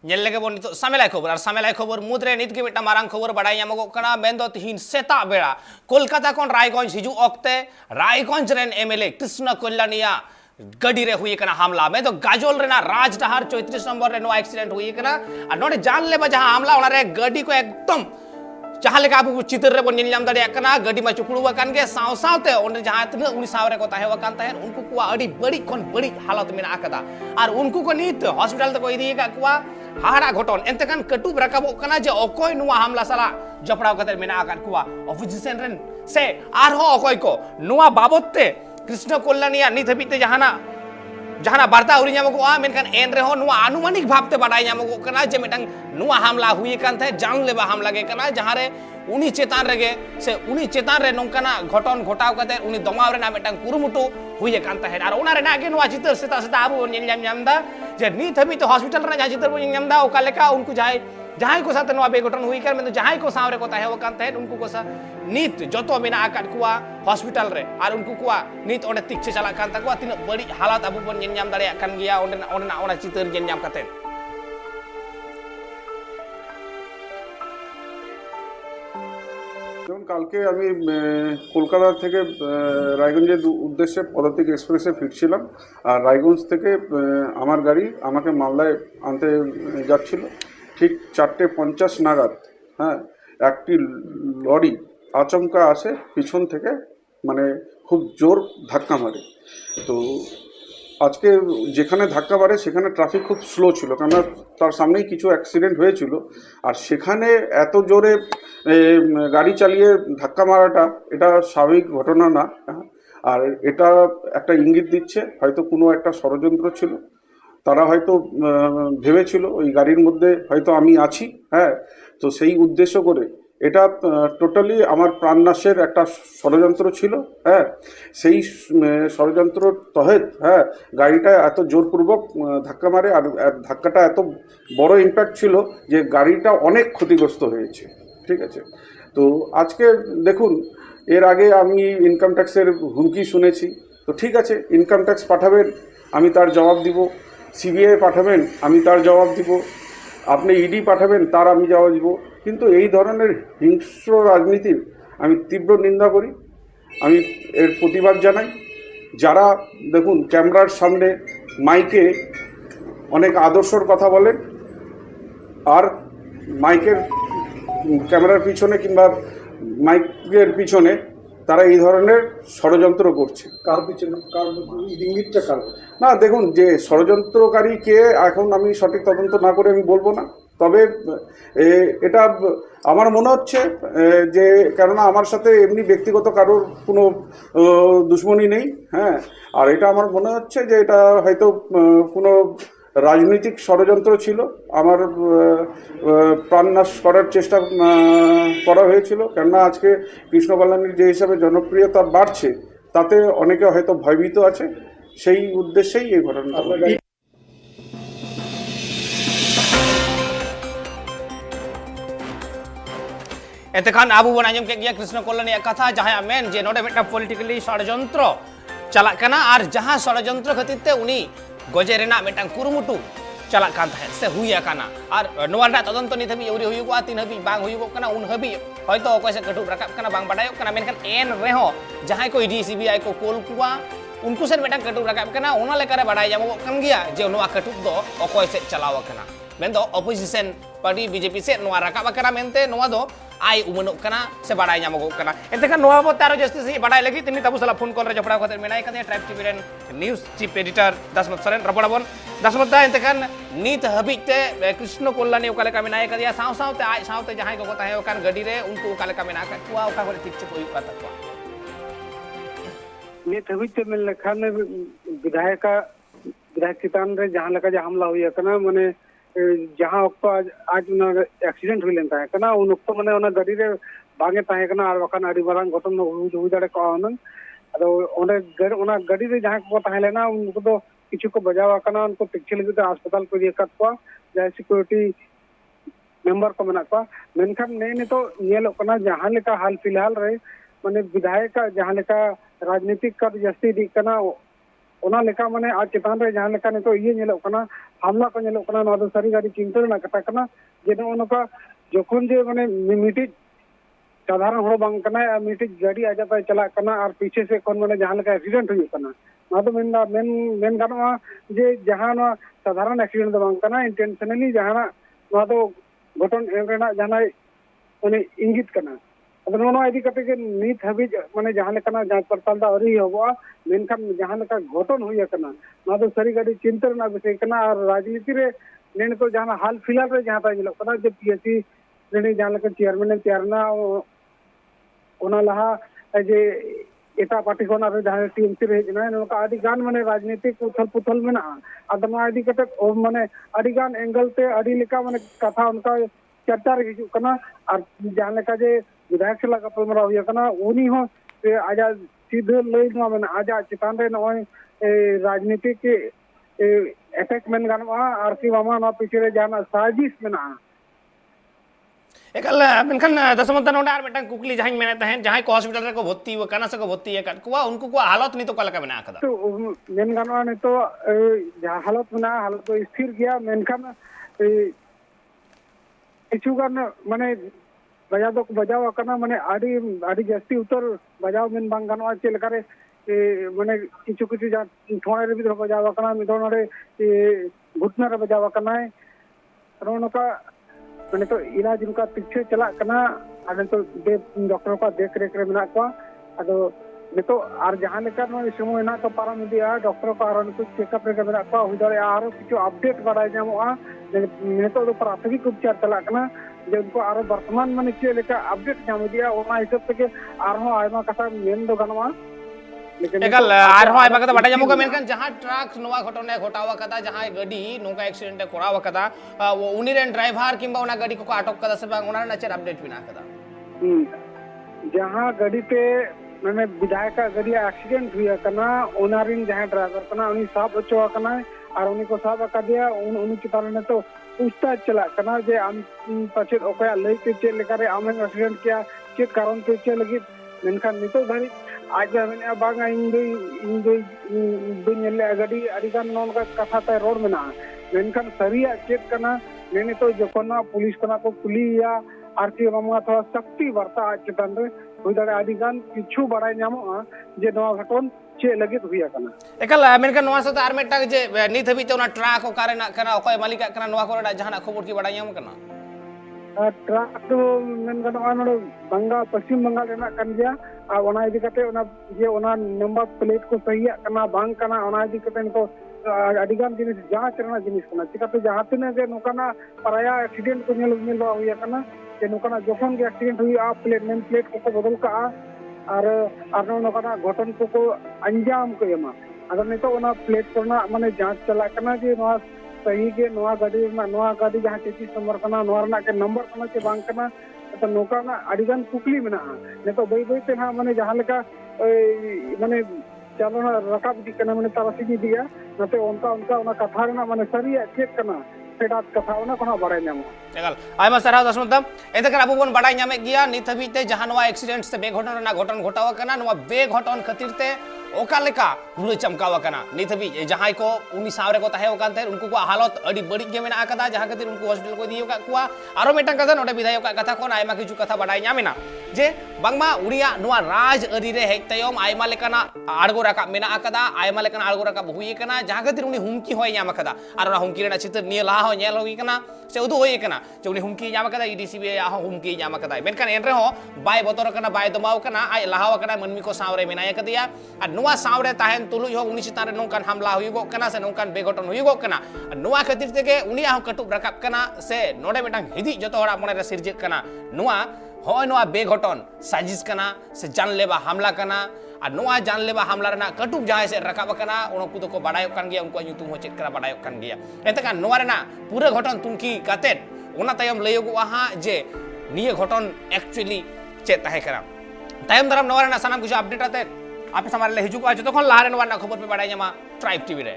Nail लेगे बन नितो सामेलाय खबर और सामेलाय खबर मुद्रे नित के मिटा मारांग खबर बड़ाई नामक कना मेन तिहिन सेता बेड़ा कोलकाता खन रायगंज हिजू ऑक्ते रायगंज रेन एमएलए कृष्ण कल्याणिया गडी रे हुई कना हमला में तो गाजोल रेना राजडहार 34 नंबर रे नो एक्सीडेंट हुई कना और नोडे जान ले जहां हमला ओना रे गडी को एकदम जहां लेका अब चित्र रे बन निलम दाड़े कना गडी मा चुकड़ू वकान के साव सावते ओने जहां तना उनी सावरे को ताहे वकान ताहे उनको कुआ अड़ी बड़ी कोन बड़ी हालत में आकदा और उनको को नीत हॉस्पिटल तक इदी का कुआ हाड़ा घटन एंतकान कटुब रकाबो कना जे अकोय नुआ हमला साला जपड़ाव कते मेना आकान कुआ ऑपोजिशन रेन से आर हो अकोय को नुआ बाबतते कृष्ण कल्याणिया नित हबीते जहाना बार्ता उरी नामको मेनखान एन रेहो नुआ अनुमानिक भावते बाडाय नामको कना जे मिटंग नुआ हमला हुई कान थे जान लेबा हमला गे कना जहां रे उनी चेतान रेगे से उनी चेतान रे नोंकाना घटन घटाव कते उनी दमाव रे ना मिटंग कुरुमुटु हुई कान थे आर ओना रे ना गे नुआ चित्र सेता सेता आबो नेल नामदा जे नित हबीते हॉस्पिटल रे जा चित्र बो नामदा ओका लेका उनको जहां को साथ नुआ बेघटन हुई कर में जहां को सावरे को ताहे वकान थे उनको को सा नीत जतो मेना आकाट कुआ हॉस्पिटल रे और उनको कुआ नीत ओने तिक्से चला कान ताकुआ तिना बड़ी हालत अबु बन नेल दाड़े कान गिया ओना चित्र नेल काते যেমন কালকে আমি কলকাতা থেকে রায়গঞ্জের উদ্দেশ্যে পদাতিক এক্সপ্রেসে ফিরছিলাম আর রায়গঞ্জ থেকে আমার গাড়ি আমাকে মালদায় আনতে যাচ্ছিল ঠিক 4:50 নাগাদ হ্যাঁ একটি লরি আচমকা আসে পিছন থেকে মানে খুব জোর ধাক্কা মারে তো আজকে যেখানে ধাক্কা মারে সেখানে ট্রাফিক খুব স্লো ছিল কারণ তার সামনেই কিছু অ্যাক্সিডেন্ট হয়েছিল আর সেখানে এত জোরে গাড়ি চালিয়ে ধাক্কা মারাটা এটা স্বাভাবিক ঘটনা না আর এটা একটা ইঙ্গিত দিচ্ছে হয়তো কোনো একটা ষড়যন্ত্র ছিল তারা হয়তো ভেবেছিল ওই গাড়ির মধ্যে হয়তো আমি আছি হ্যাঁ তো সেই উদ্দেশ্য করে এটা টোটালি আমার প্রাণনাশের একটা ষড়যন্ত্র ছিল হ্যাঁ সেই ষড়যন্ত্র তহেত হ্যাঁ গাড়িটা এত জোরপূর্বক ধাক্কা মারে আর ধাক্কাটা এত বড় ইম্প্যাক্ট ছিল যে গাড়িটা অনেক ক্ষতিগ্রস্ত হয়েছে ঠিক আছে তো আজকে দেখুন এর আগে আমি ইনকাম ট্যাক্সের হুমকি শুনেছি তো ঠিক আছে ইনকাম ট্যাক্স পাঠাবেন আমি তার জবাব দিব সিবিআই পাঠাবেন আমি তার জবাব দিব আপনি ইডি পাঠাবেন তার আমি জবাব দিব কিন্তু এই ধরনের হিংস্র রাজনীতির আমি তীব্র নিন্দা করি আমি এর প্রতিবাদ জানাই যারা দেখুন ক্যামেরার সামনে মাইকে অনেক আদর্শর কথা বলেন আর মাইকের ক্যামেরার পিছনে কিংবা মাইকের পিছনে তারা এই ধরনের ষড়যন্ত্র করছে কার পিছনে কার ইঙ্গিতটা কার না দেখুন যে ষড়যন্ত্রকারী কে এখন আমি সঠিক তদন্ত না করে আমি বলবো না তবে এটা আমার মনে হচ্ছে যে কেননা আমার সাথে এমনি ব্যক্তিগত কারোর কোনো দুশ্মনী নেই হ্যাঁ আর এটা আমার মনে হচ্ছে যে এটা হয়তো কোনো রাজনৈতিক ষড়যন্ত্র ছিল আমার প্রাণনাশ করার চেষ্টা করা হয়েছিল কেননা আজকে কৃষ্ণ কল্যাণীর যে হিসাবে জনপ্রিয়তা বাড়ছে তাতে অনেকে হয়তো ভয়ভীত আছে সেই উদ্দেশ্যেই এই ঘটনা एतखान आबू बन आजम के गया कृष्ण कल्याणी कथा जहां मेन जे नोडे मिटा पॉलिटिकली षड़यंत्र चला कना और जहां षड़यंत्र खातिर ते उनी गजे रेना मिटांग कुरुमुटु चला कान थाहे से हुई काना और नोवाडा तदंत नि थबी एवरी हुई तीन हबी बांग हुई कना उन हबी हयतो अकय से कटुब रकाब कना बांग बाडायो कना मेनखान एन रेहो जहां को ईडी सीबीआई को कोल कुआ उनको से मिटांग कटुब रकाब कना ओना लेकारे बाडाय जामो कन गया जे नोवा कटुब दो अकय से चलाव कना मेन दो ऑपोजिशन पार्टी बीजेपी से नोवा रकाब कना मेनते नोवा दो आई उमनो कना से बाडाय जामो कना एतखान नोवा बो तारो जस्ती से बाडाय लगी तिनी तबु सला फोन कॉल रे जपड़ा खातिर मेनाय कने ट्राइब टीवी रेन news chief editor Dasmat Saren रपड़ाबन दसमत दा एतखान नीत हबीते कृष्ण कल्याणी ओका लेका मेनाय कदिया साव सावते आय सावते जहां को ताहे ओकान गडी रे उनको ओका लेका मेना का कुआ ओका करे ठीक से कोई पता को नीत हबीते मिल लखान विधायक चितान रे जहां लका जे हमला हुई कना माने जहां वक्त आज एक्सीडेंट हुई लेन कना उन वक्त माने ओना गाड़ी रे बांगे ताहे कना और वखान अड़ी मारांग घटन हुई दाड़े को अनन अदो ओना गाड़ी रे जहां को ताहे लेना उनको तो किछु को बजावा कना उनको पिक्चर लगी अस्पताल को दिया कत को जहां सिक्योरिटी मेंबर को मना को मेनखान ने तो नेलो कना जहां लेका हाल फिलहाल रे माने विधायक जहां लेका राजनीतिक का जस्ती दी कना ᱚᱱᱟ ᱞᱮᱠᱟ ᱢᱟᱱᱮ ᱟᱡ ᱪᱮᱛᱟᱱ ᱨᱮ ᱡᱟᱦᱟᱸ ᱞᱮᱠᱟ ᱱᱤᱛᱚᱜ ᱤᱭᱟᱹ ᱧᱮᱞᱚᱜ ᱠᱟᱱᱟ, ᱦᱟᱢᱞᱟ ᱠᱚ ᱧᱮᱞᱚᱜ ᱠᱟᱱᱟ, ᱱᱚᱣᱟ ᱫᱚ ᱥᱟᱹᱨᱤ ᱜᱮ ᱟᱹᱰᱤ ᱪᱤᱱᱛᱟᱹ ᱨᱮᱱᱟᱜ ᱠᱟᱛᱷᱟ ᱠᱟᱱᱟ ᱡᱮ ᱱᱚᱜᱼᱚ ᱱᱚᱝᱠᱟ ᱡᱚᱠᱷᱚᱱ ᱡᱮ ᱢᱟᱱᱮ ᱢᱤᱫᱴᱤᱡ साधारण हर बांग कना मिट्टी गाड़ी आजा पे चला कना और पीछे से कौन माने जहां लगा एक्सीडेंट हुई कना ना तो मेन गानोआ जे जहां ना साधारण एक्सीडेंट दो बांग कना इंटेंशनली जहां ना तो घटन एमरेना जहां माने इंगित कना अब नोनो इदी कते के नीत हबी माने जहां लेकना जांच पड़ताल दा अरी होबा मेनखान जहां लेका घटन हुई कना ना तो सरी गाड़ी चिंता ना विषय कना और राजनीति रे नेन तो जहां हाल फिलहाल रे जहां ता जिलो कना जे पीएससी रे जहां लेका चेयरमैन तैयारना ओना लहा जे एटा पार्टी कोना रे जहां टीएमसी रे हेजना नोका आदि गान माने राजनीतिक उथल पुथल मेना आदमा आदि कते माने आदि गान एंगल ते आदि लेका माने कथा उनका चर्चा रे हिजु कना और जहां लेका जे विधायक सला गपलमरा हुई कना उनी हो आजा सीधे लई नो माने आजा चितान रे नय राजनीतिक एफेक्ट मेन गानवा और कि मामा ना पीछे रे जाना साजिश मेना एकल मेनखान दसमंत नोडे आर मिटन कुकली जहां मेने तहन जहां को हॉस्पिटल रे को भर्ती कना से को भर्ती एकल कुआ उनको को हालत नहीं तो कलका मेना कदा तो मेन गानवा ने तो जहां हालत मेना हालत तो स्थिर गया मेनखान किछु गान माने बजाव दो बजाव कना माने आडी आडी जास्ती उतर बजाव मेन बांग गानवा चे लकारे माने किछु किछु जा थोड़े रे भी बजाव कना मिदोन रे घुटना रे बजाव कना रोनका मैंने तो इलाज उनका पीछे चला कना आदे तो डॉक्टर का देख रेख रे मेना को अदो ने तो आर जहां लेका नो समय ना तो पारम दिया डॉक्टर को आर कुछ चेकअप रे मेना को हुदरे आर कुछ अपडेट बाराय जामोआ ने तो प्राथमिक उपचार चला कना जे उनको आर वर्तमान माने के लेका अपडेट जाम दिया ओना हिसाब से आर हो आयमा कथा मेन दो गनवा एकल आर हो आयमा कथा बटा जामो मेनखान जहां ट्रक नोवा घटना घटावा कदा जहां गाड़ी नोका एक्सीडेंट कोरावा कदा वो उनी रेन ड्राइवर किंबा ओना गाड़ी को अटक कदा से बांग ओना नचर अपडेट बिना कदा जहां गाड़ी पे माने विधायक का गाड़ी एक्सीडेंट हुई कना ओनारिन जहां ड्राइवर कना उनी साफ अचो कना और उनी को साफ का दिया उनी चितान ने तो पूछताछ चला कना जे आम पछे ओकया लईते चे लेकारे आम एक्सीडेंट किया के कारण पे चे लगी मेनखान नितो धरी आज मैंने बांगा इन दो नेले गाड़ी अडिगान नोन का कथा ते रोड में ना मेनखान सरिया चेक कना मैंने तो जखना पुलिस कना को कुलिया आरती मामा थोड़ा शक्ति वार्ता आज चितान रे हुई दाड़े अडिगान किछु बड़ाय नामो जे नवा घटन चे लगित हुई कना एकल मेनखान नवा सते आर मेटा जे नित हबी ते ओना ट्रक को कारे ना कना ओकय मालिक कना नवा कोरा जहां खबर की बड़ाय नाम कना ट्रक तो मेन गनवा नोड बंगा पश्चिम बंगाल रेना कन गया आ ओना इदी कते ओना जे ओना नंबर प्लेट को सही कना बांग कना ओना इदी कते इनको अडिगान जिनिस जांच रेना जिनिस कना चिकाते जहां तिने जे नोकाना पराया एक्सीडेंट को नेल हुई कना जे नोकाना जोखन के एक्सीडेंट हुई आ प्लेट नेम प्लेट को बदल का और नोकाना घटन को अंजाम को एमा अगर नहीं तो ओना प्लेट करना माने जांच चला कना जे नोआ सही के नोआ गाड़ी जहां 33 नंबर कना नोआ रना के नंबर कना के बांग कना तो नोका ना अडिगान कुकली मेना ने तो बई बई ते ना माने जहां लेका माने चलो ना रकाब दी कना माने तारसी दिया नते उनका ओना कथा ना माने सरिया चेक कना सेडात कथा ओना कोना बड़ाय नामो एकल आयमा सराव दसमतम एते कर अबुबन बड़ाय नामे गिया नित हबी ते जहां नोआ एक्सीडेंट से बेघटन ना घटन घटावा कना नोआ बेघटन खातिर ते ओका लेका हुले चमकावा कना नित हबी जहां को उनी सावरे को ताहे ओकान ते उनको को हालत अडी बड़ी गे मेना कदा जहां खातिर उनको हॉस्पिटल को दियो का कुआ आरो मेटा कथा नोडे विधायक का कथा कोन आयमा किछु कथा बड़ाय नामेना जे बांगमा उड़िया नोआ राज अरी रे हेक तयम आयमा लेकाना आड़गो राका मेना कदा आयमा लेकाना आड़गो राका हुई कना जहां खातिर उनी हुमकी होय नाम कदा आरो ना हुमकी रेना चित्र निय लाहा नेल होई कना से उदु होई कना जे उनी हुमकी नाम कदा ईडीसीबी आ हुमकी नाम कदा मेनखान एन रे हो बाय बतर कना बाय दमाव कना आय लाहाव कना मनमी को सावरे मेनाय कदिया आ नोआ सावरे ताहेन तुलुज हो उनी चितान रे नोकान हमला हुईगो कना से नोकान बेघटन हुईगो कना नोआ खातिर तेगे उनी आ कटुब रकाब कना से नोडे मेटांग हिदी जतो हड़ा मने रे सिरजे कना नोआ होय नोआ बेघटन साजिश कना से जानलेवा हमला कना आ नोआ जानलेवा हमला रना कटुब जहां से रकाब कना उनको तो को बड़ायो कान गया उनको ᱧᱩᱛᱩᱢ हो चेक करा बड़ायो कान गया एतका नोआ रना पूरा घटन तुनकी कातेट ओना तायम लयगो आहा जे निये घटन एक्चुअली चेक ताहे करा तायम दरम नोआ रना सनाम कुछ अपडेट आते आपे समारे ले हिजुको आज तखन लाहारे नोआ ना खबर पे बड़ाय जामा ट्राइब टीवी रे।